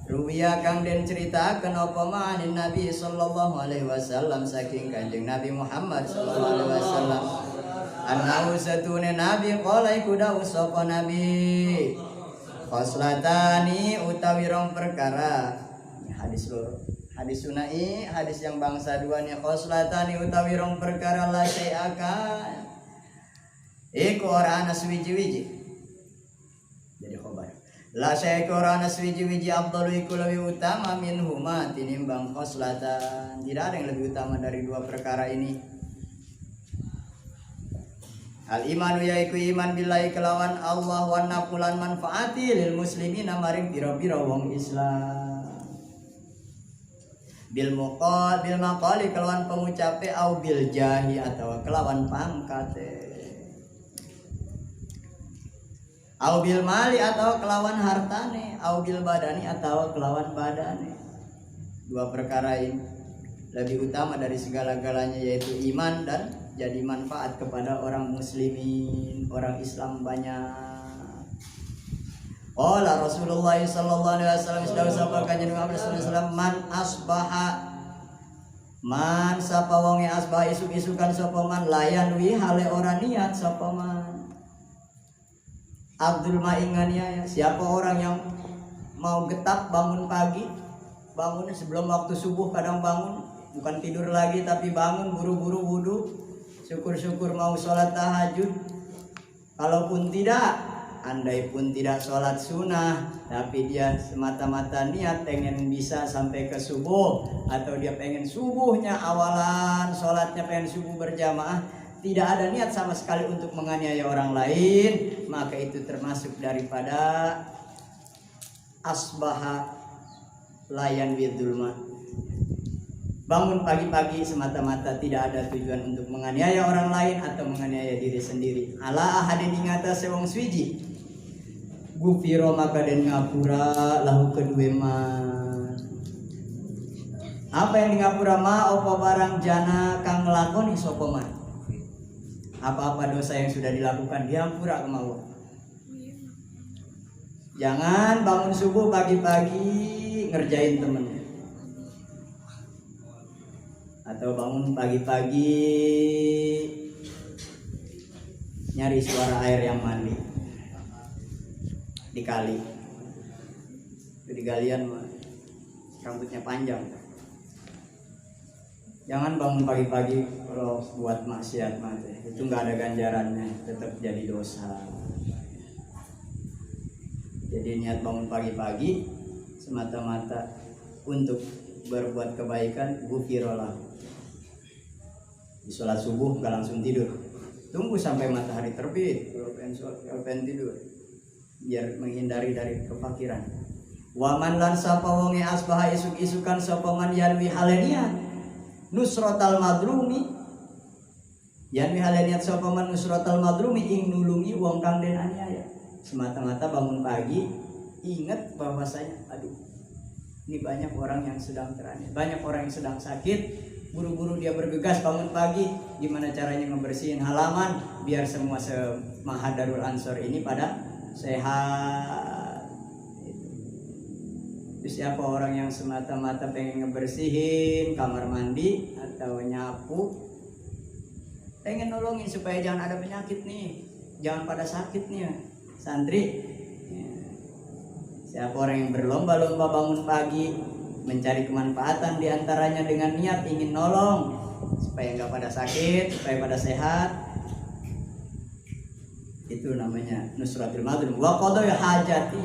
Ruwiya kang den ceritakeun apa manin Nabi sallallahu alaihi wasallam saking Kanjeng Nabi Muhammad sallallahu alaihi wasallam. Annahu satune Nabi qala iku dawuh sapa Nabi. Khoslatani utawi rong perkara. Hadis loro. Hadis sunai, hadis yang bangsa dua nih. Khoslatani utawi rong perkara la syai'akan. Iku ora ana suwiji-wiji. Jadi khobar. La syai'akan ora ana suwiji-wiji afdalu iku lebih utama minhuma tinimbang khoslatan. Tidak ada yang lebih utama dari dua perkara ini. Al imanu yaiku iman billahi kelawan Allah wa naqulan manfaati lil muslimina maring pira-pira wong Islam. Bil maqali kelawan pengucape au bil jahi atau kelawan pangkate. Au bil mali atau kelawan hartane, au bil badani atau kelawan badane. Dua perkara ini lebih utama dari segala-galanya yaitu iman dan jadi manfaat kepada orang muslimin, orang Islam banyak. Qala Rasulullah sallallahu alaihi wasallam sapa kanjeng Muhammad sallallahu alaihi wasallam man sapa wonge asbaha isuk-isukan sapa man layan wi hale ora niat sapa man. Abdul Ma'ingania ya, siapa orang yang mau getap bangun pagi, bangun sebelum waktu subuh kadang bangun, bukan tidur lagi tapi bangun buru-buru wudu. Syukur-syukur mau sholat tahajud. Kalaupun tidak, andai pun tidak sholat sunnah, tapi dia semata-mata niat pengen bisa sampai ke subuh, atau dia pengen subuhnya awalan sholatnya pengen subuh berjamaah, tidak ada niat sama sekali untuk menganiaya orang lain, maka itu termasuk daripada asbaha layan bidulma. Bangun pagi-pagi semata-mata tidak ada tujuan untuk menganiaya orang lain atau menganiaya diri sendiri. Ala ahadin ingata sewong swiji. Gufiro maka den ngapura lahu kedue man. Apa yang di ngapura ma opo barang jana kang nglakoni sapa man. Apa-apa dosa yang sudah dilakukan diampura ke Allah. Jangan bangun subuh pagi-pagi ngerjain temennya. Atau bangun pagi-pagi nyari suara air yang mandi di kali. Di galian rambutnya panjang. Jangan bangun pagi-pagi kalau buat maksiat mati. Itu nggak ada ganjarannya, tetap jadi dosa. Jadi niat bangun pagi-pagi semata-mata untuk berbuat kebaikan, gufirolah. Di sholat subuh gak langsung tidur, tunggu sampai matahari terbit kalau pengen tidur biar menghindari dari kefakiran. Waman lan sapa wonge asbaha isuk-isukan sapa man yanwi haleniat nusratal madlumi, yanwi haleniat sapa man nusratal madlumi ing nulungi wong kang den aniaya. Semata-mata bangun pagi ingat bahwasanya aduh ini banyak orang yang sedang teraniaya, banyak orang yang sedang sakit. Buru-buru dia bergegas bangun pagi, gimana caranya ngebersihin halaman biar semua Mahadarul Ansor ini pada sehat. Terus siapa orang yang semata-mata pengen ngebersihin kamar mandi atau nyapu, pengen nolongin supaya jangan ada penyakit nih, jangan pada sakit nih santri. Siapa orang yang berlomba-lomba bangun pagi mencari kemanfaatan diantaranya dengan niat ingin nolong supaya nggak pada sakit, supaya pada sehat, itu namanya nusratul madlum. Wa qadai hajati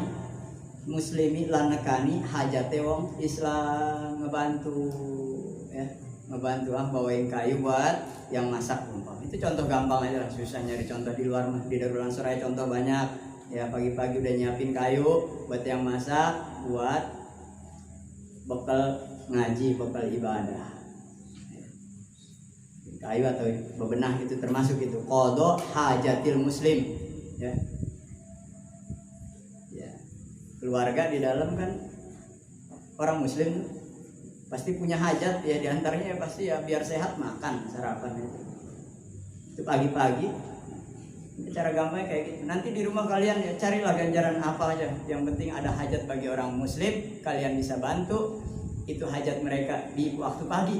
muslimi lan nekani hajate wong Islam, ngebantu ya, ngebantu bawain kayu buat yang masak umpam. Itu contoh gampang aja lah, susah nyari contoh di luar mah. Di Darul Ansor contoh banyak ya, pagi-pagi udah nyiapin kayu buat yang masak, buat bekal ngaji, bekal ibadah. Kayu atau bebenah itu termasuk itu qada hajatil muslim ya. Ya. Keluarga di dalam kan orang muslim pasti punya hajat ya, diantaranya ya pasti ya biar sehat makan sarapan itu pagi-pagi Cara gampang kayak gitu. Nanti di rumah kalian ya, carilah ganjaran apa aja. Yang penting ada hajat bagi orang muslim, kalian bisa bantu. Itu hajat mereka di waktu pagi.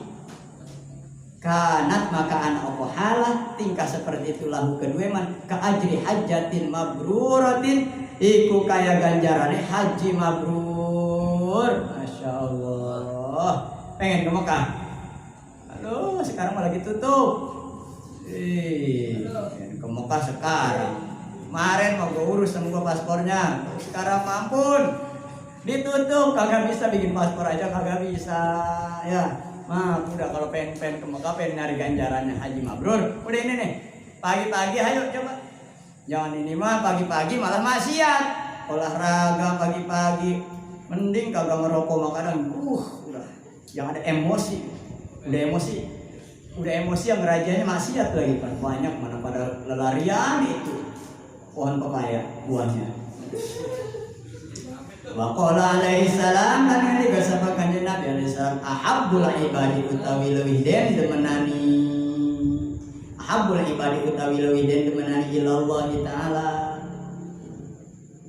Kanat maka anak halah tingkah seperti itulah kedua man ka ajri hajatin mabruratin iku kaya ganjarane haji mabrur. Masya Allah. Pengen ke Mekah? Aduh, sekarang malah tutup. Ke Mekah sekarang. Kemarin mau gue urus sama gue paspornya. Sekarang mampun ditutup, kagak bisa bikin paspor aja kagak bisa ya. Udah kalau pengen ke Mekah, pengen nyari ganjarannya haji mabrur, udah ini nih pagi-pagi ayo coba. Jangan ini mah pagi-pagi malah maksiat, olahraga pagi-pagi, mending kagak ngerokok makanan. Udah yang ada emosi, udah emosi yang rajanya maksiat lagi kan banyak, mana pada lelarian itu pohon pepaya buahnya. Wa qala alaihi salam kan ini gasapa kanjeng Nabi alaihi salam ahabbul ibadi utawi leuwih den demenani ahabbul ibadi utawi leuwih den demenani ilallah taala.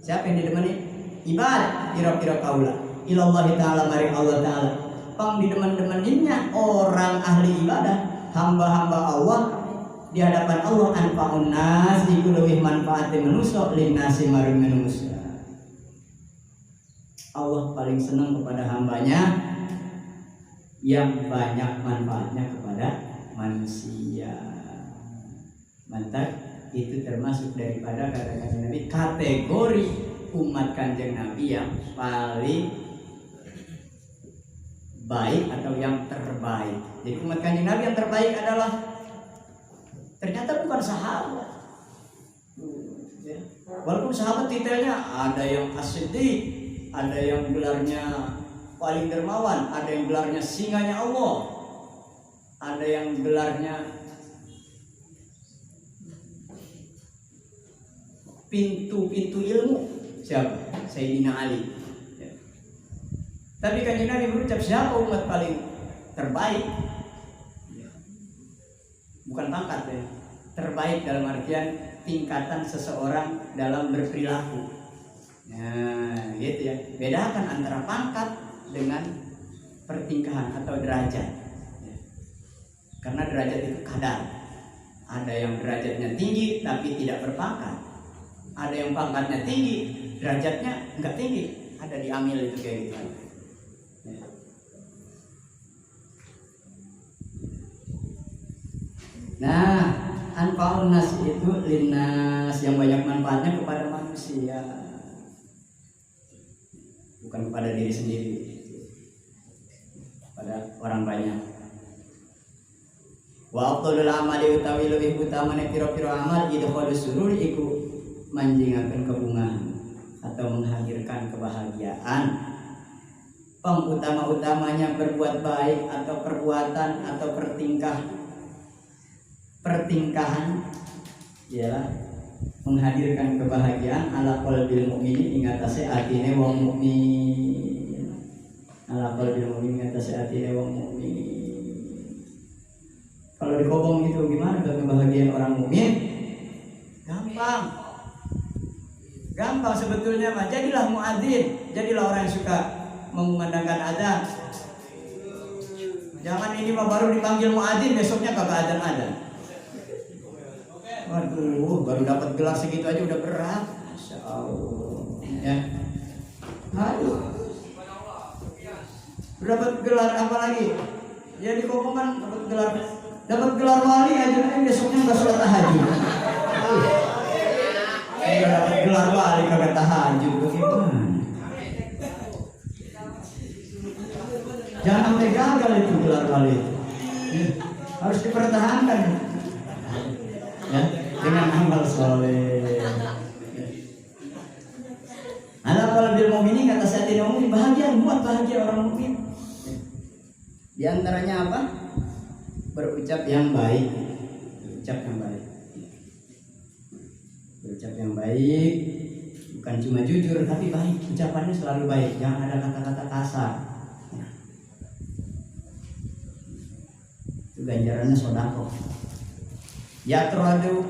Siapa yang didemeni? Ibadah kira-kira kaula ilallah taala maring Allah taala. Pang didemen-demeninnya orang ahli ibadah, hamba-hamba Allah di hadapan Allah anfa'un nas iku leuwih manfaate manusa linnasi maring manusia. Allah paling senang kepada hambanya yang banyak manfaatnya kepada manusia. Mantap, itu termasuk daripada kata kanjeng Nabi kategori umat kanjeng Nabi yang paling baik atau yang terbaik. Jadi umat kanjeng Nabi yang terbaik adalah ternyata bukan sahabat. Walaupun sahabat titelnya ada yang as-siddiq, ada yang gelarnya paling dermawan, ada yang gelarnya singanya Allah, ada yang gelarnya pintu-pintu ilmu. Siapa? Sayyidina Ali. Ya. Tapi kanjeng Nabi berucap siapa umat paling terbaik? Ya. Bukan pangkat ya. Terbaik dalam artian tingkatan seseorang dalam berperilaku. Nah, gitu ya. Bedakan antara pangkat dengan pertingkahan atau derajat. Ya. Karena derajat itu kadar. Ada yang derajatnya tinggi tapi tidak berpangkat. Ada yang pangkatnya tinggi, derajatnya enggak tinggi. Ada di amil itu kayak gitu. Ya. Nah, anfa'un nas itu linnas yang banyak manfaatnya kepada manusia. Bukan kepada diri sendiri, pada orang banyak. Wa afdhalul amali utawi leuwih utamane pira-pira amal idkhulus surur iku manjingaken kebungahan atau menghadirkan kebahagiaan. Utama-utamanya berbuat baik atau perbuatan atau pertingkahan ialah menghadirkan kebahagiaan ala qalbil mukmin ing atase atine wong mukmin. Ala qalbil mukmin ing atase atine wong mukmin. Kalau dikobong itu gimana kebahagiaan orang mukmin? Gampang sebetulnya mah. Jadilah muadzin, jadilah orang yang suka mengumandangkan adzan. Jangan ini mah baru dipanggil muadzin besoknya kagak adzan. Waduh, baru dapat gelar segitu aja udah berat. Masya Allah. Ya. Aduh. Dapat gelar apa lagi? Ya dikobongkan dapat gelar wali aja besoknya enggak sholat tahajud. Udah dapat gelar wali kagak tahajud bagaimana? Jangan sampai gagal itu gelar wali. Harus dipertahankan. Ya, dengan amal soleh. Ala qalbil mu'minin kata sayyidina Umar bahagia, buat bahagia orang mukmin. Di antaranya apa? Berucap yang baik. Berucap yang baik bukan cuma jujur tapi baik, ucapannya selalu baik, jangan ada kata-kata kasar. Itu ganjarannya sedekah. Ya teradu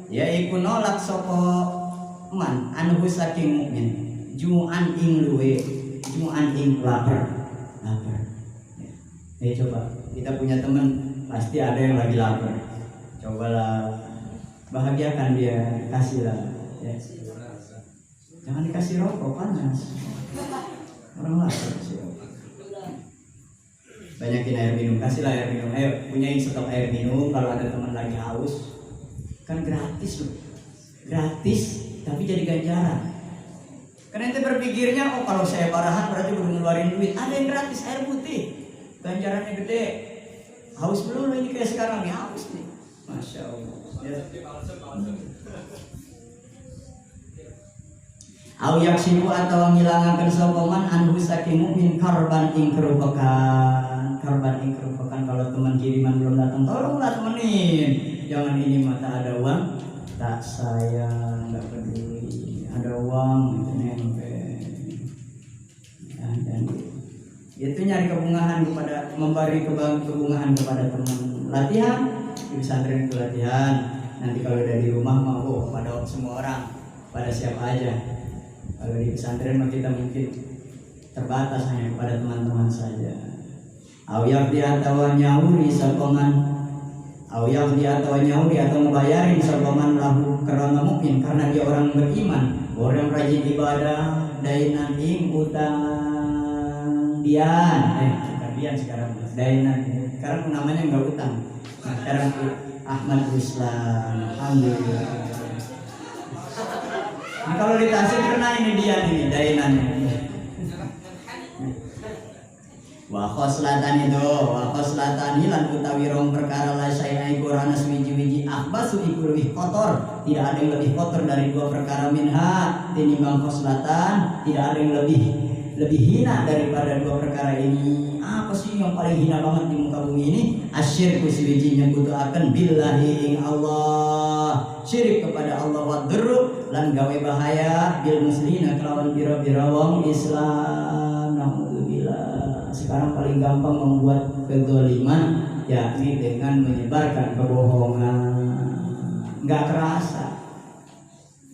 Yaiku nolak sapa man anu saking mukmin juan ing luwe juan ing lapar. Coba kita punya teman pasti ada yang lagi lapar, cobalah bahagiakan dia, kasihlah ya. Jangan dikasih rokok panas, orang lapar sih. Banyakin air minum, kasihlah air minum. Ayo punyain stok air minum. Kalau ada teman lagi haus kan gratis loh, gratis tapi jadi ganjaran. Karena ente berpikirnya oh kalau saya parahan berarti udah ngeluarin duit. Ada yang gratis, air putih, ganjarannya gede. Haus belum ini kayak sekarang nih, haus nih, masya Allah ya. Au yaksibu atau ngilangaken sapa man anhu saking mukmin karban ing kerupakan. Kalau teman kiriman belum datang tolonglah temenin. Jangan ini mata ada uang tak sayang, enggak peduli. Ada uang itu nempel. Ya, dan itu nyari kebungaan kepada, memberi kebungaan kepada teman. Latihan di pesantren itu latihan. Nanti kalau udah di rumah mau pada semua orang, pada siapa aja. Kalau di pesantren mah kita mungkin terbatas hanya kepada teman-teman saja. Awyab di atau nyauri sokongan, awyab di atau nyauri atau membayarin sokongan lahu karena mungkin karena dia orang beriman, orang rajin ibadah, dainan ing utang dian, bukan dian sekarang, dainan sekarang namanya enggak utang. Nah, sekarang Ahmad Ruslan, alhamdulillah. Nah, kalau di Tasik kena ini dia nih dainan. Wa khoslatan lan utawi rong perkara la syai'ai qurana suwiji-wiji ahbasu iku lebih kotor. Tidak ada yang lebih kotor dari dua perkara minha tinimbang khoslatan. Tidak ada yang lebih hina daripada dua perkara ini. Apa sih yang paling hina banget di muka bumi ini? Asyirku suwiji nyebutaken billahi ing Allah. Syirik kepada Allah wa dzurru lan gawe bahaya bil muslimina kelawan pira-pira wong Islam. Naudzubillah. Sekarang paling gampang membuat kezaliman yakni dengan menyebarkan kebohongan. Nggak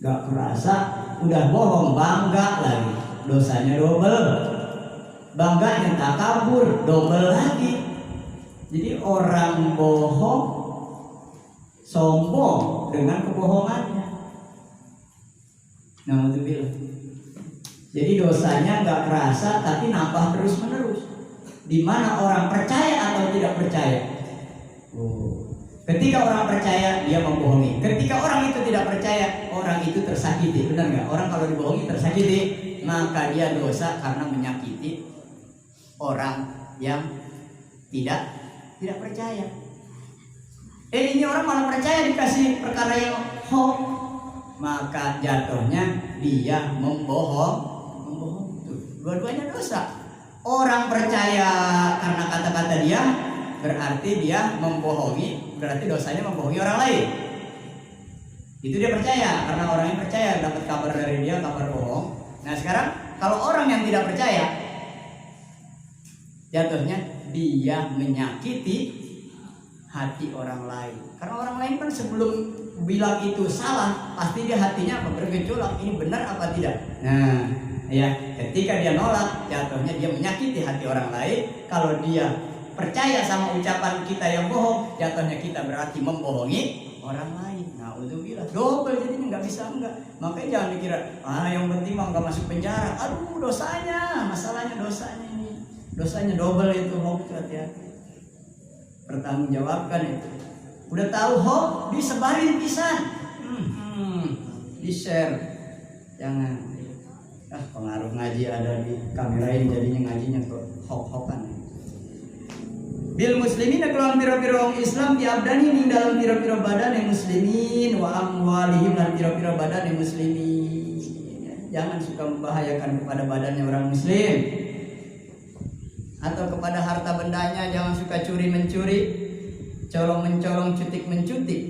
kerasa udah bohong bangga lagi, dosanya double. Bangganya tak kabur double lagi. Jadi orang bohong sombong dengan kebohongannya. Naudzubillah. Jadi dosanya nggak kerasa tapi nambah terus menerus. Di mana orang percaya atau tidak percaya. Ketika orang percaya dia membohongi. Ketika orang itu tidak percaya, orang itu tersakiti. Benar nggak? Orang kalau dibohongi tersakiti, maka dia dosa karena menyakiti orang yang tidak percaya. Ini orang malah percaya dikasih perkara yang hoax, maka jatuhnya dia membohong. Dua-duanya dosa. Orang percaya karena kata-kata dia, berarti dia membohongi, berarti dosanya membohongi orang lain. Itu dia percaya, karena orang yang percaya dapat kabar dari dia, kabar bohong. Nah sekarang kalau orang yang tidak percaya, jatuhnya dia menyakiti hati orang lain. Karena orang lain kan sebelum bilang itu salah, pasti dia hatinya bergejolak, ini benar apa tidak. Nah ya, ketika dia nolak, jatuhnya dia menyakiti hati orang lain. Kalau dia percaya sama ucapan kita yang bohong, jatuhnya kita berarti membohongi orang lain. Naudzubillah, double jadinya, nggak bisa enggak. Makanya jangan dikira yang penting mah nggak masuk penjara. Aduh dosanya, masalahnya dosanya ini, dosanya double itu hoax. Hati-hati, pertanggungjawabkan itu. Udah tahu hoax, disebarin pisan, di share, jangan. Pengaruh ngaji ada di kamerain jadinya ngajinya kok hok-hokan. Bil muslimin kelawan pira-pira wong Islam di abdani ning dalam pira-pira badan yang muslimin wa amwalihim lan pira-pira badan yang muslimin. Jangan suka membahayakan kepada badannya orang muslim atau kepada harta bendanya. Jangan suka curi-mencuri, colong-mencolong, cutik-mencutik,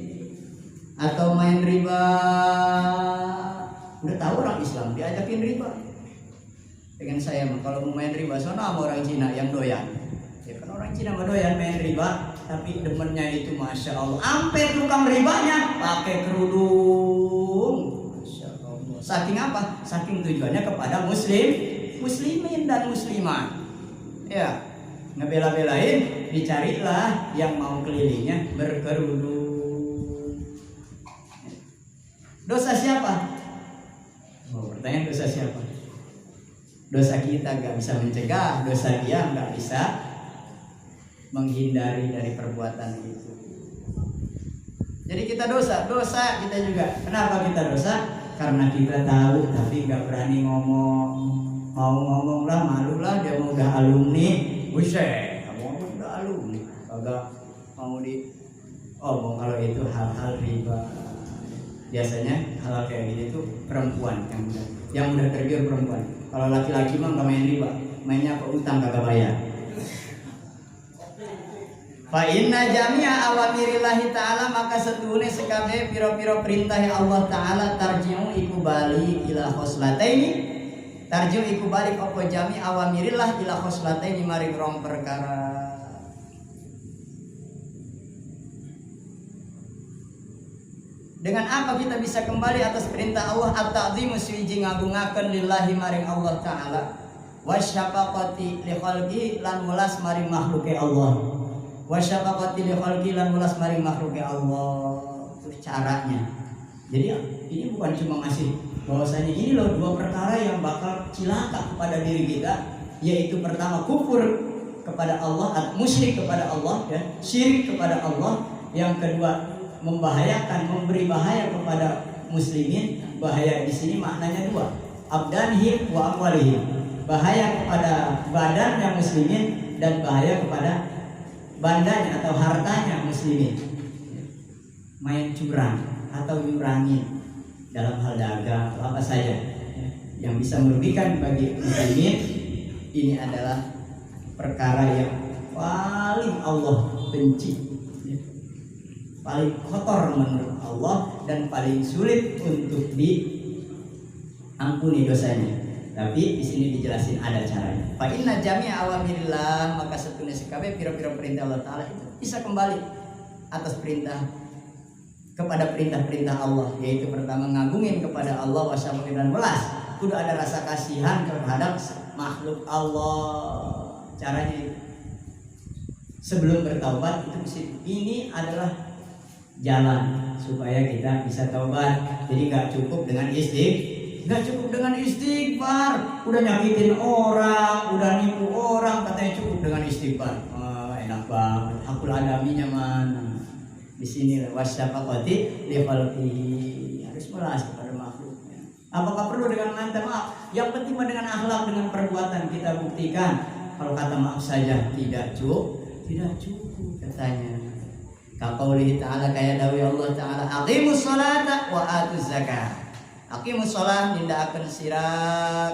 atau main riba. Udah tahu orang Islam diajakin riba. Dengan saya kalau mau main riba, sono sama orang Cina yang doyan. Ya kan orang Cina mah doyan main riba, tapi demennya itu masya Allah. Ampe tukang ribanya pakai kerudung. Masya Allah. Saking apa? Saking tujuannya kepada muslimin dan muslimat. Ya, ngebela-belain, dicarilah yang mau kelilingnya berkerudung. Dosa siapa? Oh, pertanyaan dosa siapa? Dosa kita gak bisa mencegah, dosa dia gak bisa menghindari dari perbuatan itu. Jadi kita dosa kita juga. Kenapa kita dosa? Karena kita tahu tapi gak berani ngomong. Mau ngomong lah, malu lah, dia mau udah alumni, buset, kamu udah alumni, agak mau di omong kalau itu hal-hal riba. Biasanya hal kayak gini tuh perempuan yang udah tergiur perempuan. Kalau laki-laki mah nggak main riba, mainnya apa utang kagak bayar. Fa inna jami'a awamirillahi ta'ala, maka setuhune sekabeh piro-piro perintah Allah ta'ala tarji'u iku bali ila khoslataini. Tarji'u iku balik apa jami awamirillah ila khoslataini maring rong perkara. Dengan apa kita bisa kembali atas perintah Allah? At-ta'zimu suwiji ngagungaken lillahi maring Allah ta'ala, wasyafaqati li khalqi lan welas maring makhluke Allah. Wasyafaqati li khalqi lan welas maring makhluke Allah. Itu caranya. Jadi ini bukan cuma ngasih bahwasanya ini loh dua perkara yang bakal cilaka kepada diri kita, yaitu pertama kufur kepada Allah, musyrik kepada Allah, ya, syirik kepada Allah. Yang kedua membahayakan, memberi bahaya kepada muslimin. Bahaya di sini maknanya dua, abdanihim wa amwalihim. Bahaya kepada badannya muslimin dan bahaya kepada bandanya atau hartanya muslimin. Main curang atau nyurangin dalam hal dagang atau apa saja yang bisa merugikan bagi muslimin, ini adalah perkara yang paling Allah benci, paling kotor menurut Allah dan paling sulit untuk diampuni dosanya. Tapi di sini dijelasin ada caranya. Fa inna jami'a awamirillah, maka setune sekabeh pira-pira perintah Allah Ta'ala itu bisa kembali atas perintah kepada perintah-perintah Allah, yaitu pertama ngagungin kepada Allah, wasyafaqin dan welas, kudu ada rasa kasihan terhadap makhluk Allah. Caranya itu sebelum bertaubat itu ini adalah jalan supaya kita bisa taubat. Jadi nggak cukup dengan istighfar, udah nyakitin orang, udah nipu orang, katanya cukup dengan istighfar. Enak banget, hakul adaminya mana? Di sini wasyafaqati li khalqihi, harus melas kepada makhluknya. Apakah perlu dengan minta maaf? Yang penting dengan akhlak, dengan perbuatan kita buktikan. Kalau kata maaf saja tidak cukup katanya. Kaqaulihi ta'ala, kayak dawuh Allah Ta'ala, aqimus sholata wa atuz zakat. Aqimus sholat nindakaken sira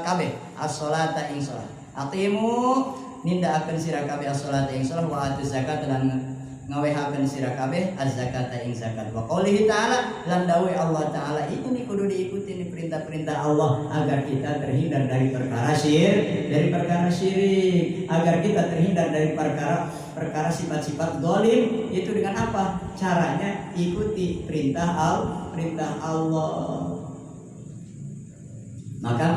kabeh as-sholata ing sholat. Aqimu nindakaken sira kabeh as-sholata ing sholat wa atuz zakat lan ngawehaken sira kabeh az-zakata ing zakat. Wa qoulihi ta'ala, lan dawuh Allah Ta'ala, ini kudu diikuti nih perintah-perintah Allah agar kita terhindar dari perkara syirik, agar kita terhindar dari perkara sifat-sifat zalim. Itu dengan apa? Caranya ikuti perintah Allah. Maka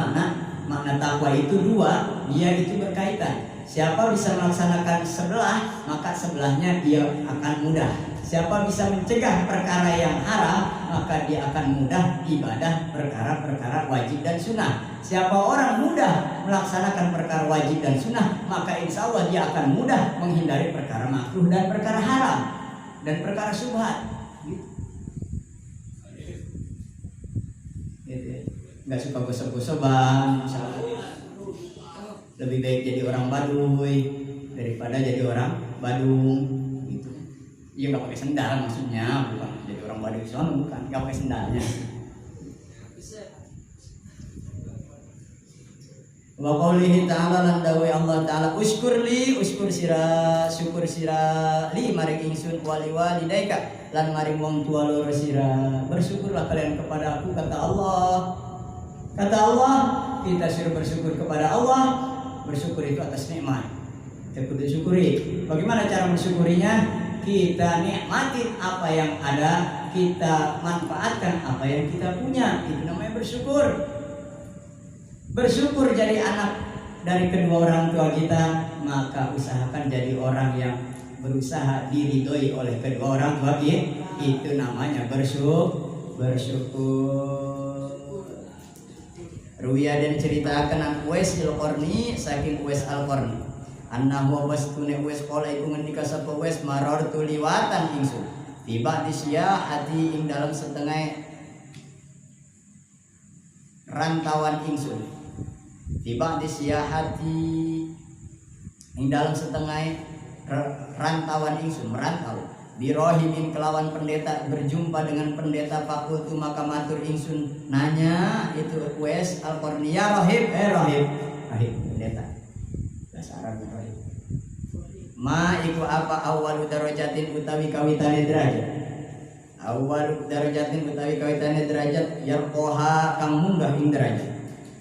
makna takwa itu dua, dia itu berkaitan. Siapa bisa melaksanakan sebelah, maka sebelahnya dia akan mudah. Siapa bisa mencegah perkara yang haram, maka dia akan mudah ibadah perkara-perkara wajib dan sunnah. Siapa orang mudah melaksanakan perkara wajib dan sunnah, maka insya Allah dia akan mudah menghindari perkara makruh dan perkara haram dan perkara syubhat. Nggak suka gosok-gosokan, lebih baik jadi orang Baduy daripada jadi orang Badung gitu. Iya, nggak pakai sendal maksudnya, bukan jadi orang Baduy soalnya, bukan nggak pakai sendalnya. Wa qoulihi ta'ala, lan dawuh Allah Ta'ala, uskur sira syukur sira li maring ingsun wali walidaika lan maring wong tua loro sira. Bersyukurlah kalian kepada aku, kata Allah. Kata Allah, kita suruh bersyukur kepada Allah. Bersyukur itu atas nikmat. Kita kudu syukuri. Bagaimana cara mensyukurinya? Kita nikmatin apa yang ada, kita manfaatkan apa yang kita punya. Itu namanya bersyukur. Bersyukur jadi anak dari kedua orang tua kita, maka usahakan jadi orang yang berusaha diridhoi oleh kedua orang tua kita. Itu namanya bersyukur. Ruwiya dan ceritakan an Uwais al-Qarni saking Uwais al-Qarni. Annahu wastune Uwais qala iku ngendika sapa Uwais marartu liwatan ingsun. Tiba di hati ing dalam setengah rantauan ingsun. Tiba di hati ing dalam setengah rantauan ingsun, merantau. Birohimin kelawan pendeta, berjumpa dengan pendeta. Fakultu maka matur ingsun nanya itu Uwais al-Qarni, ya rohib, rohib pendeta bahasa Arab rohib. Ma iku apa awalu darajatin utawi kawitane derajat. Awalu darajatin utawi kawitane derajat yarqoha kang munggah ing derajat.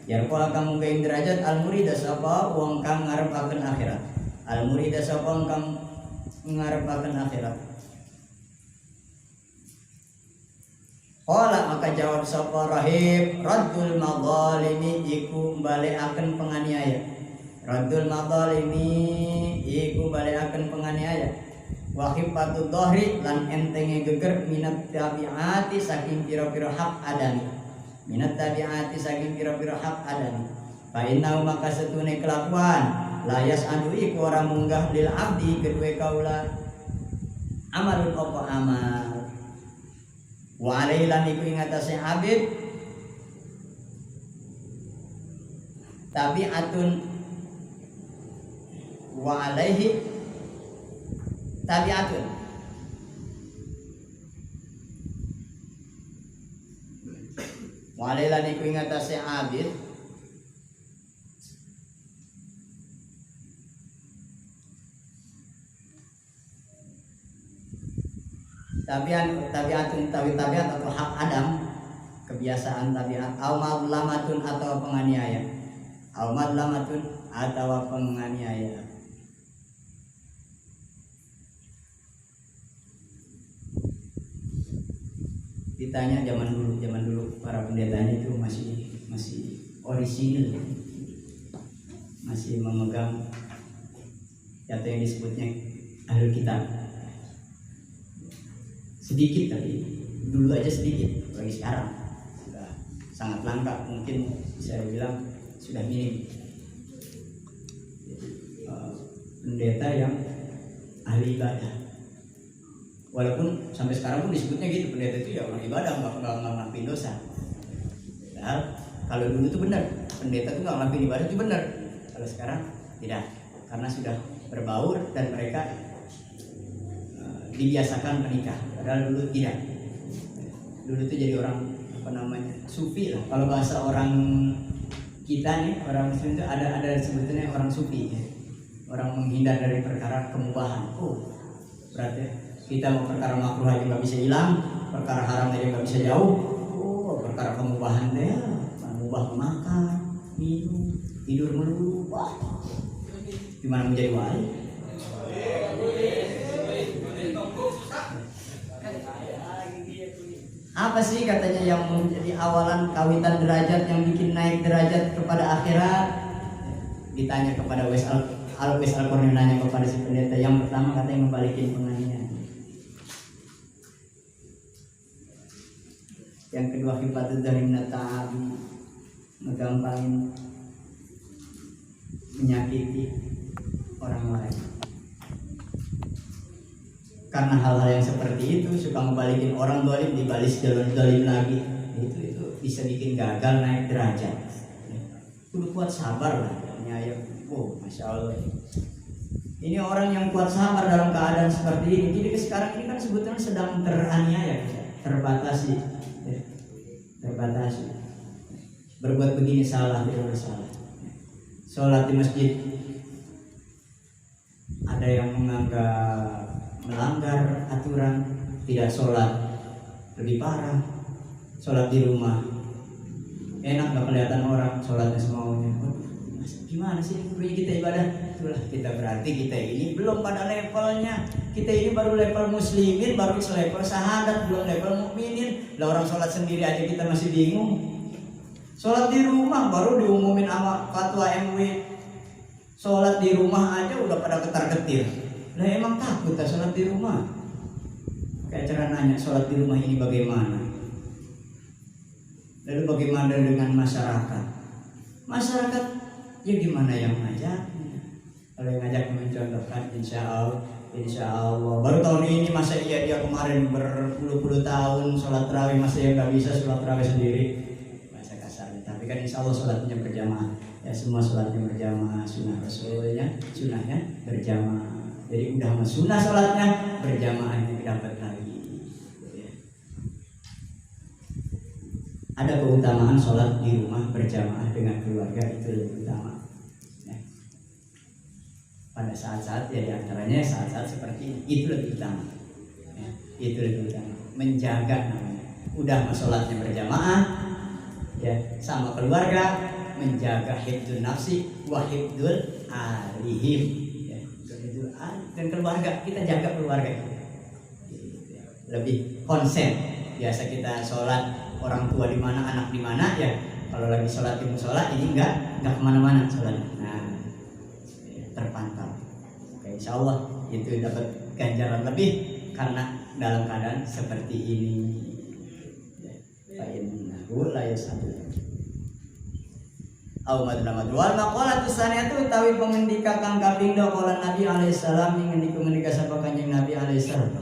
Yarqoha kang munggah ing derajat al murida sapa wong kang ngarepaken akhirat. Al murida sapa wong kang ngarepaken akhirat. Qala maka jawab sapa rahib, raddul madzalimi iku balekaken penganiaya. Raddul madzalimi iku balekaken penganiaya. Wa khifatud dhahri lan entenge geger minat tabiati saking pira-pira hak adami. Minat tabiati saking pira-pira hak adami. Fa inna maka setune kelakuan layas anu iku ora munggah lil abdi kedue kaula amalun apa amal. Wa alaihi lan iku ing atase abid tabiatun wa alaihi tabiatun wa alaihi lan iku ing atase abid tabiat atau hak Adam, kebiasaan tabiat, au madlamatun atau penganiaya, au madlamatun atau penganiaya. Ditanya zaman dulu para pendetanya itu masih orisinil, masih memegang atau yang disebutnya ahlul kitab. Sedikit tapi dulu aja sedikit, bagi sekarang sudah sangat langka, mungkin saya bilang sudah minim. Pendeta yang ahli ibadah, walaupun sampai sekarang pun disebutnya gitu, pendeta itu ya orang ibadah, nggak ngelakuin dosa. Padahal kalau dulu itu benar, pendeta itu nggak ngelakuin ibadah itu benar. Kalau sekarang tidak, karena sudah berbaur dan mereka dibiasakan menikah. Padahal dulu tidak. Dulu itu jadi orang sufi lah. Kalau bahasa orang kita nih, orang Muslim itu ada sebetulnya orang sufi ya. Orang menghindar dari perkara kemubahan. Berarti kita mau perkara makruh aja nggak bisa hilang, perkara haram aja nggak bisa jauh. Perkara kemubahan deh, mubah makan, minum, tidur melulu. Wah, gimana menjadi wali? Apa sih katanya yang menjadi awalan kawitan derajat yang bikin naik derajat kepada akhirat? Ditanya kepada Uwais al-Qarni, nanya kepada si pendeta. Yang pertama katanya membalikin penganiayaan. Yang kedua khifatud dari ta'abi, ngegampangin menyakiti orang lain. Karena hal-hal yang seperti itu suka ngebalikin orang dolim, dibalis dolim lagi, itu bisa bikin gagal naik derajat. Kudu kuat sabar lah, penyayang. Masya Allah. Ini orang yang kuat sabar dalam keadaan seperti ini. Jadi sekarang ini kan sebetulnya sedang teraniaya, terbatasi. Berbuat begini salah, tidak salah. Sholat di masjid, ada yang menganggap melanggar aturan, tidak sholat lebih parah. Sholat di rumah enak, gak kelihatan orang, sholatnya semaunya. Gimana sih kita ibadah? itulah kita berarti kita ini belum pada levelnya. Kita ini baru level muslimin, baru level syahadat, belum level mukminin. Lah orang sholat sendiri aja kita masih bingung. Sholat di rumah baru diumumin sama fatwa MUI. Sholat di rumah aja udah pada ketar-ketir. Lah emang takut tak sholat di rumah? Kayak cara nanya sholat di rumah ini bagaimana? Lalu bagaimana dengan masyarakat? Masyarakat ya gimana yang ngajaknya? Kalau yang ngajak mencontohkan insya Allah baru tahun ini masa iya dia kemarin berpuluh-puluh tahun sholat tarawih masa yang nggak bisa sholat tarawih sendiri bahasa kasarnya. Tapi kan insya Allah sholatnya berjamaah ya, semua sholatnya berjamaah, sunnah rasulnya sunnahnya berjamaah. Jadi udah sunnah sholatnya berjamaahnya dapat lagi. Ada keutamaan sholat di rumah berjamaah dengan keluarga, itu lebih utama ya. Pada saat-saat ya diantaranya saat-saat seperti ini, itu lebih utama ya. Itu lebih utama, menjaga namanya. Udah sholatnya berjamaah ya, sama keluarga, menjaga hifdzun nafsi wa hifdzul alihim ya. Dan keluarga, kita jaga keluarga kita lebih konsen. Biasa kita sholat orang tua di mana, anak di mana ya. Kalau lagi sholat di musola ini enggak kemana-mana sholatnya. Nah, terpantau. Oke, insya Allah itu dapat ganjaran lebih karena dalam keadaan seperti ini. Fa'innahu la yasadu. Awmadul wal maqalatu saniyatu utawi pengendika kang kaping 2 qala Nabi alaihi salam ngendika sapa Kanjeng Nabi alaihi salam.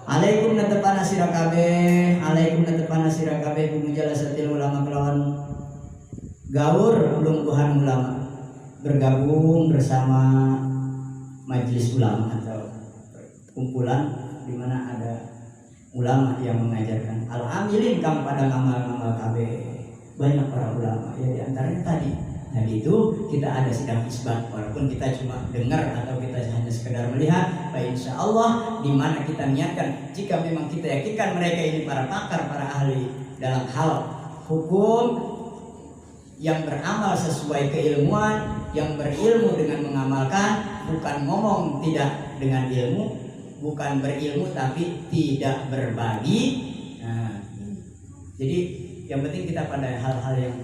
Alaikum natepana sira kabeh, alaikum natepana sira kabeh bimujalasatil ulama kelawan gaur lungguhan ulama, bergabung bersama majelis ulama atau kumpulan di mana ada ulama yang mengajarkan al-amilin kang pada ngamal-ngamal kabeh. Banyak para ulama ya, di antaranya tadi itu kita ada sidang isbat, walaupun kita cuma dengar atau kita hanya sekedar melihat. Insya Allah di mana kita niatkan, jika memang kita yakinkan mereka ini para pakar, para ahli dalam hal hukum, yang beramal sesuai keilmuan, yang berilmu dengan mengamalkan, bukan ngomong tidak dengan ilmu, bukan berilmu tapi tidak berbagi. Nah, jadi yang penting kita pada hal-hal yang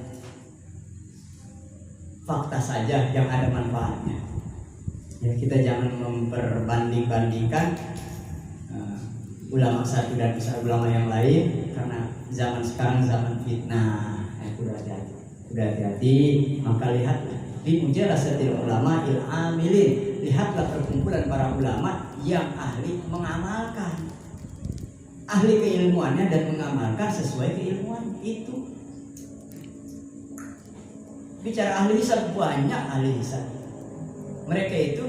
fakta saja yang ada manfaatnya. Ya, kita jangan memperbanding-bandingkan ulama satu dan ulama yang lain, karena zaman sekarang zaman fitnah. Udah hati-hati. Maka lihatlah di mujalasatil ulama il amilin, lihatlah perkumpulan para ulama yang ahli mengamalkan, ahli keilmuannya dan mengamalkan sesuai keilmuan itu. Bicara ahli hisab, banyak ahli hisab. Mereka itu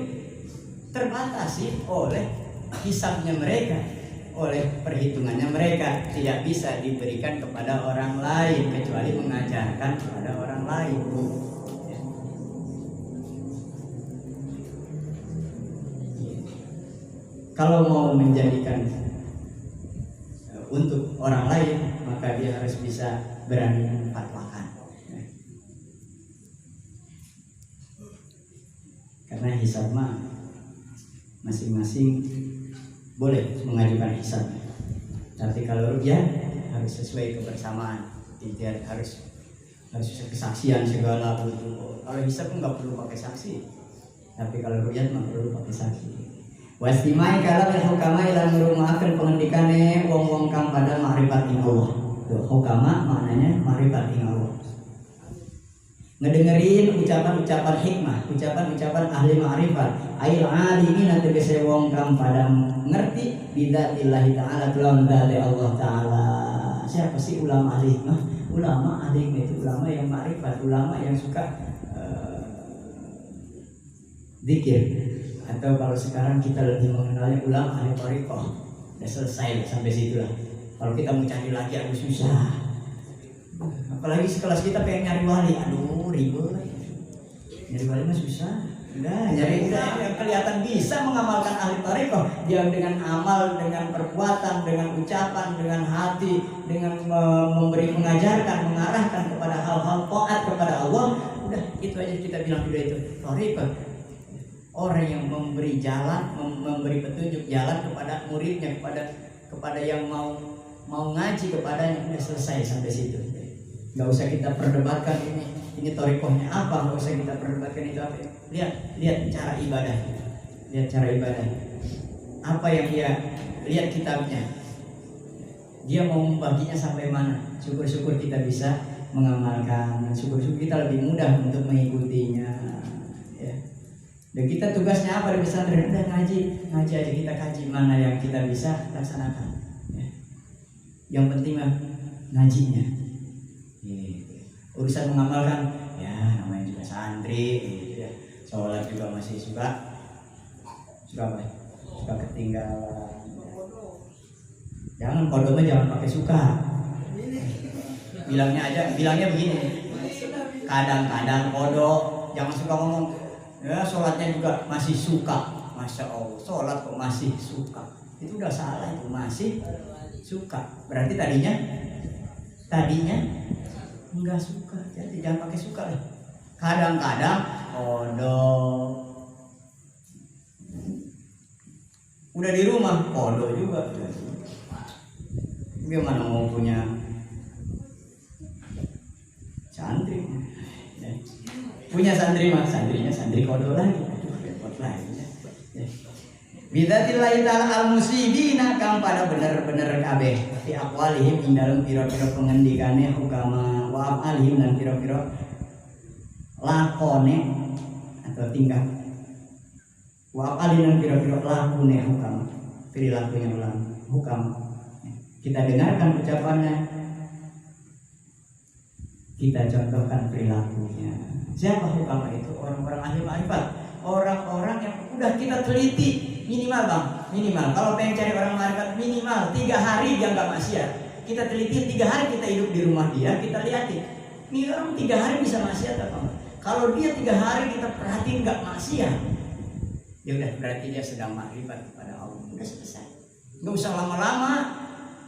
terbatasi oleh hisabnya mereka, oleh perhitungannya mereka, tidak bisa diberikan kepada orang lain kecuali mengajarkan kepada orang lain. Kalau mau menjadikan untuk orang lain, maka dia harus bisa berani memfatwakan. Karena hisab mah masing-masing boleh mengajukan hisab, tapi kalau rukyah harus sesuai kebersamaan, tidak harus kesaksian segala butuh. Kalau hisab pun nggak perlu pakai saksi, tapi kalau rukyah mah perlu pakai saksi. Wastimai kala bil hukama ila nurumaakeun pengendikane wong-wong kang pada ma'rifat ing Allah. Tuh, hukama maknanya ma'rifat ing Allah. Ngedengerin ucapan-ucapan hikmah, ucapan-ucapan ahli ma'rifat, ail alimin tegese wong kang pada ngerti bidzatillahi ta'ala kelawan dzati Allah taala. Siapa sih ulama ahli hikmah? Ulama ahli hikmah itu ulama yang ma'rifat, ulama yang suka zikir. Atau kalau sekarang kita lebih mengenalnya ulama ahli thariqah. Udah selesai sampai situ lah. Kalau kita mau cari lagi agak susah. Apalagi sekelas kita pengen nyari wali, aduh ribet. Nyari wali mah susah. Udah yang kelihatan bisa mengamalkan ahli thariqah, dia dengan amal, dengan perbuatan, dengan ucapan, dengan hati, dengan memberi mengajarkan, mengarahkan kepada hal-hal taat kepada Allah, udah itu aja kita bilang udah itu thariqah. Orang yang memberi jalan, memberi petunjuk jalan kepada muridnya, kepada yang mau ngaji kepadanya, udah selesai sampai situ. Nggak usah kita perdebatkan ini thariqahnya apa, nggak usah kita perdebatkan itu apa. Lihat cara ibadah, apa yang dia lihat kitabnya, dia mau membaginya sampai mana. Syukur-syukur kita bisa mengamalkan, syukur-syukur kita lebih mudah untuk mengikutinya, ya. Dan kita tugasnya apa di pesantren? Udah ngaji aja, kita kaji mana yang kita bisa laksanakan, ya. Yang penting mah ngajinya. Urusan mengamalkan, ya namanya juga santri, gitu ya. Sholat juga masih suka ketinggalan. Jangan kodoknya jangan pakai suka. Bilangnya begini. Kadang-kadang kodok jangan suka ngomong. Ya sholatnya juga masih suka. Masya Allah, sholat kok masih suka. Itu udah salah, itu masih suka. Berarti tadinya enggak suka. Jadi jangan pakai suka lah. Kadang-kadang kodok. Udah di rumah kodok juga. Gimana mau punya santri? Ya. Punya santri mah santrinya santri kodok lagi. Aduh repot lagi. Ya. Bidzatillahi ta'ala al-musibina kang pada bener-bener kabeh fi aqwalihim ing dalem pira-pira pengendikane hukama wa af'alihim dan pira-pira lakone atau tingkah wa af'alihim dan pira-pira lakune hukama perilakunya ulama hukama. Kita dengarkan ucapannya, kita contohkan perilakunya. Siapa hukama itu? Orang-orang ahli ma'rifat, orang-orang yang udah kita teliti. Minimal kalau pengen cari orang ma'rifat minimal 3 hari dia nggak maksiat. Kita teliti 3 hari kita hidup di rumah dia, kita lihatin ini orang 3 hari bisa maksiat apa enggak. Kalau dia 3 hari kita perhatiin nggak maksiat, ya udah berarti dia sedang ma'rifat kepada Allah. Udah selesai, nggak usah lama-lama.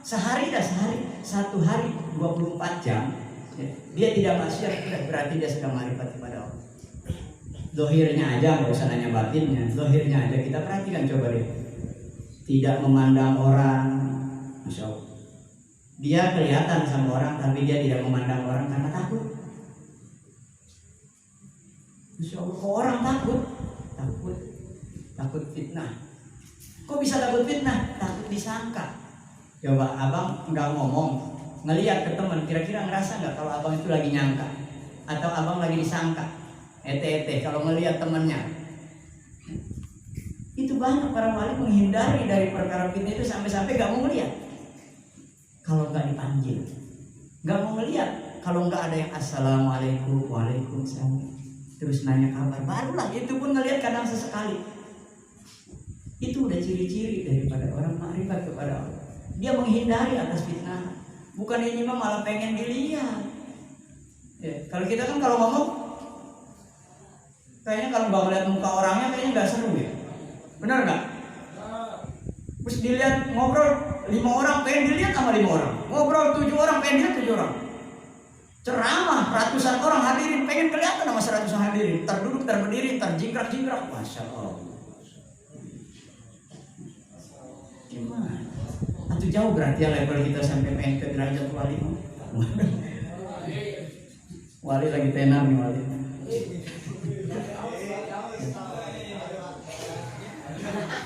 Sehari 1 hari 24 jam dia tidak maksiat, udah berarti dia sedang ma'rifat kepada Allah. Zahirnya aja, nggak usah nanya batinnya. Zahirnya aja kita perhatikan, coba deh. Tidak memandang orang, Masya Allah. Dia kelihatan sama orang, tapi dia tidak memandang orang karena takut. Masya Allah, kok orang takut fitnah. Kok bisa takut fitnah? Takut disangka. Coba abang nggak ngomong, ngelihat ke teman, kira-kira ngerasa nggak kalau abang itu lagi nyangka, atau abang lagi disangka? Kalau melihat temannya, itu banyak para wali menghindari dari perkara fitnah itu sampai-sampai gak mau melihat. Kalau gak dipanggil, gak mau melihat. Kalau gak ada yang assalamualaikum, waalaikumsalam, terus nanya kabar, barulah itu pun ngelihat kadang sesekali. Itu udah ciri-ciri daripada orang ma'rifat kepada Allah. Dia menghindari atas fitnah. Bukan ini mah malah pengen dilihat. Ya, kalau kita kan kalau ngomong, kayaknya kalau nggak ngeliat muka orangnya kayaknya nggak seru ya, benar nggak? Terus dilihat ngobrol 5 orang pengen dilihat sama 5 orang, ngobrol 7 orang pengen dilihat 7 orang, ceramah ratusan orang hadirin pengen kelihatan sama 100 hadirin, terduduk terberdiri terjingkrak-jingkrak, Masya Allah. Gimana? Atau jauh berarti ya level kita sampai pengen ke derajat wali. Wali lagi tenar nih wali.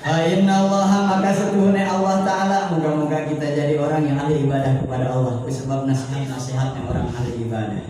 Inna Allaha maka setuhune Allah Ta'ala, moga-moga kita jadi orang yang ahli ibadah kepada Allah sebab nasihat-nasihatnya orang ahli ibadah.